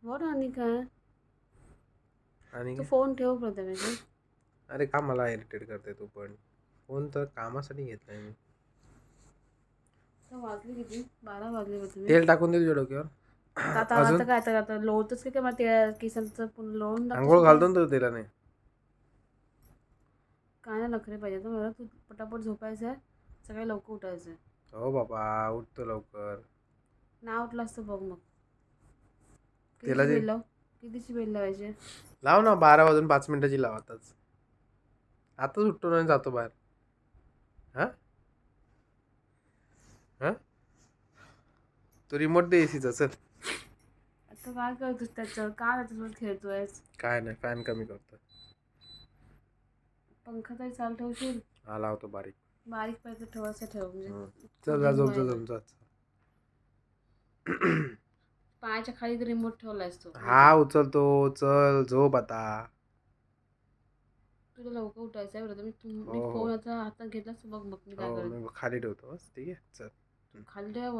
बोल आणि काय आणि तू काय? फोन ठेव प्रथमेश. अरे का मला इरिटेट करते तू पण? फोन तर कामासाठी घेतलाय मी. तर वाजले किती 12 वाजले प्रथमेश. तेल टाकून दे तुझ्या डोक्यावर. आता आता अजून आता काय आता लोळतच की काय मग ते केसांचं पुन्हा लोळून टाकतोस आंघोळ की काय घालतो ना तू तेलाने. काय नाही नखरे पाहिजे तर मला तू पटापट झोपायचं आहे सकाळी लवकर उठायचं आहे. हो बाबा, उठतो लवकर. ना उठला असतं बघ मग कितीची तेलाची बेल लाव कितीची बेल लावायची. लाव ना, 12 वाजून 5 मिनिटाची लाव आताच. आताच उठतो आणि जातो बाहेर. हा हा तो रिमोट दे एसीचा. चल. आता काय करतोस त्याच्यावर काय त्याच्यासोबत खेळतोयस. काय नाही, फॅन कमी करतो. पंखा तरी चालू ठेवशील. हा लावतो बारीक. बारीक पाहिजे ठेवायचं ठेव म्हणजे हं. चल जा, कूलिंग झोप जा, व्हायला. झोप जा. पायाच्या खाली रिमोट ठेवलायस तो हा माझ्या. उचलतो. चल झोप आता. तुला लवकर उठायचं आहे बरं हो मी हो फोन आता हातात घेतलास बघ मग मी काय हो करेन. मी खाली ठेवतो बस. ठीक आहे चल. खाली ठेव